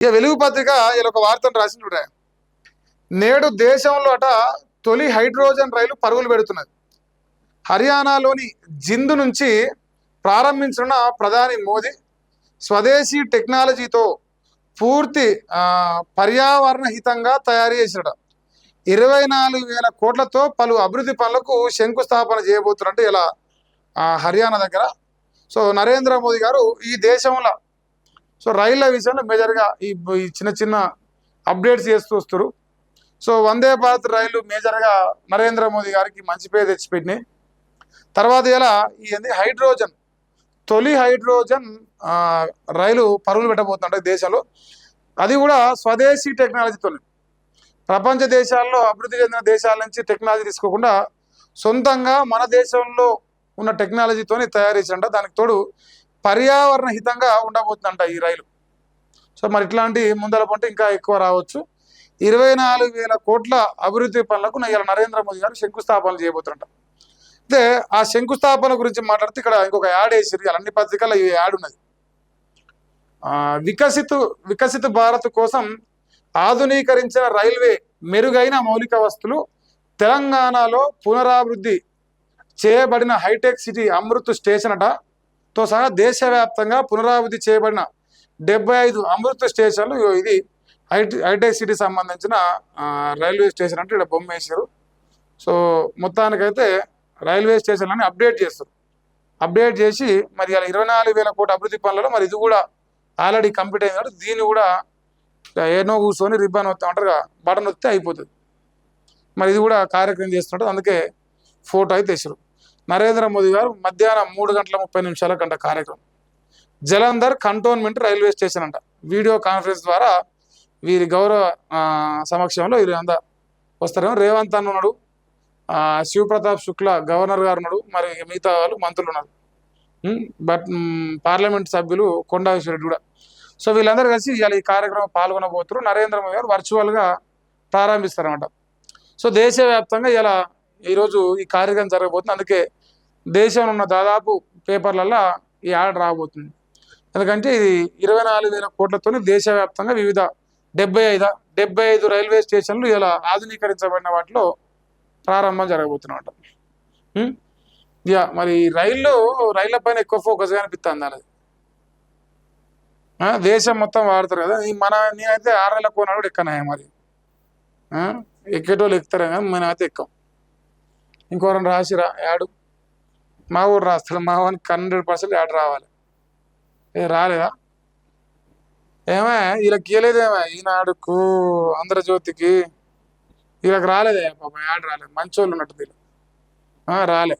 ఇక వెలుగు పత్రిక ఇలా ఒక వార్తను రాసింది చూడ. నేడు దేశంలో తొలి హైడ్రోజన్ రైలు పరుగులు పెడుతున్నది. హర్యానాలోని జింద్ నుంచి ప్రారంభించిన ప్రధాని మోదీ స్వదేశీ టెక్నాలజీతో పూర్తి పర్యావరణ హితంగా తయారు చేసినట 24,000 కోట్లతో పలు అభివృద్ధి పనులకు శంకుస్థాపన చేయబోతున్నట్టు ఇలా హర్యానా దగ్గర. సో నరేంద్ర మోదీ గారు ఈ దేశంలో రైళ్ల విషయంలో మేజర్గా ఈ చిన్న చిన్న అప్డేట్స్ చేస్తూ వస్తారు. సో వందే భారత్ రైలు మేజర్గా నరేంద్ర మోదీ గారికి మంచి పేరు తెచ్చిపెట్టినాయి. తర్వాత ఇలా ఈ హైడ్రోజన్ తొలి హైడ్రోజన్ రైలు పరుగులు పెట్టబోతుంటాయి దేశంలో. అది కూడా స్వదేశీ టెక్నాలజీతో. ప్రపంచ దేశాల్లో అభివృద్ధి చెందిన దేశాల నుంచి టెక్నాలజీ తీసుకోకుండా సొంతంగా మన దేశంలో ఉన్న టెక్నాలజీతో తయారు చేసినట్ట. దానికి తోడు పర్యావరణ హితంగా ఉండబోతుందంట ఈ రైలు. సో మరి ఇట్లాంటి ముందర పంటే ఇంకా ఎక్కువ రావచ్చు. 24,000 కోట్ల అభివృద్ధి పనులకు ఇలా నరేంద్ర మోదీ గారు శంకుస్థాపనలు చేయబోతున్నట్ట. అయితే ఆ శంకుస్థాపన గురించి మాట్లాడితే ఇక్కడ ఇంకొక యాడ్ వేసిరు. అన్ని పత్రికల్లో ఈ యాడ్ ఉన్నది. వికసిత భారత్ కోసం ఆధునీకరించిన రైల్వే మెరుగైన మౌలిక వస్తువులు, తెలంగాణలో పునరాభివృద్ధి చేయబడిన హైటెక్ సిటీ అమృత్ స్టేషన్ తో సహా దేశవ్యాప్తంగా పునరాభివృద్ధి చేయబడిన 75 అమృత్ స్టేషన్లు. ఇది హైటెక్ సిటీ సంబంధించిన రైల్వే స్టేషన్ అంటే ఇక్కడ బొమ్మ వేసారు. సో మొత్తానికైతే రైల్వే స్టేషన్లని అప్డేట్ చేస్తారు. అప్డేట్ చేసి మరి ఇలా 24,000 కోట్ల అభివృద్ధి పనులలో మరి ఇది కూడా ఆల్రెడీ కంప్లీట్ అయింది కాబట్టి దీన్ని కూడా ఏనో కూర్చొని రిబ్బన్ అంటారు, బటన్ వస్తే అయిపోతుంది. మరి ఇది కూడా కార్యక్రమం చేస్తుంటారు. అందుకే ఫోటో అయితే వేసారు. నరేంద్ర మోదీ గారు మధ్యాహ్నం 3:30 కార్యక్రమం. జలంధర్ కంటోన్మెంట్ రైల్వే స్టేషన్ అంట. వీడియో కాన్ఫరెన్స్ ద్వారా వీరి గౌరవ సమక్షంలో వీరంతా వస్తారేమో. రేవంత్ అన్న ఉన్నాడు, శివప్రతాప్ శుక్లా గవర్నర్ గారు ఉన్నాడు, మరి మిగతా వాళ్ళు మంత్రులు ఉన్నారు. బట్ పార్లమెంట్ సభ్యులు కొండా విశ్వరెడ్డి కూడా. సో వీళ్ళందరూ కలిసి ఇలా ఈ కార్యక్రమం పాల్గొనబోతున్నారు. నరేంద్ర మోదీ గారు వర్చువల్గా ప్రారంభిస్తారన్నమాట. సో దేశవ్యాప్తంగా ఇలా ఈరోజు ఈ కార్యక్రమం జరగబోతుంది. అందుకే దేశంలో ఉన్న దాదాపు పేపర్లలో ఈ యాడ్ రాబోతుంది. ఎందుకంటే ఇది 24,000 కోట్లతో దేశవ్యాప్తంగా వివిధ 75 రైల్వే స్టేషన్లు ఇలా ఆధునీకరించబడిన వాటిలో ప్రారంభం జరగబోతున్నమాట. మరి రైళ్ల పైన ఎక్కువ ఫోకస్గా అనిపిస్తుంది. అది దేశం మొత్తం వాడతారు కదా. నేనైతే 6 నెలల కోనాడు ఎక్కనా. మరి ఎక్కేటోళ్ళు ఎక్కుతారే కానీ నేనైతే ఎక్కం. ఇంకోరని రాసిరా యాడు, మా ఊరు రాస్తాడు. మా వానికి 100% యాడ్ రావాలి. రాలేదా ఏమే వీళ్ళకి ఇవ్వలేదేమే, ఈనాడుకు ఆంధ్రజ్యోతికి వీళ్ళకి రాలేదే పాప యాడ్ రాలేదు. మంచోళ్ళు ఉన్నట్టు వీళ్ళు రాలే.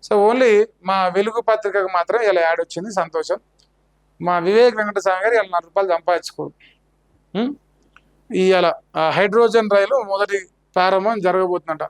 సో ఓన్లీ మా వెలుగు పత్రికకు మాత్రం ఇలా యాడ్ వచ్చింది. సంతోషం. మా వివేక్ వెంకటస్వామి గారు ఇలా 4 రూపాయలు సంపాదించుకోరు. ఇవాళ హైడ్రోజన్ రైలు మొదటి ప్రారంభం జరగబోతుందంట.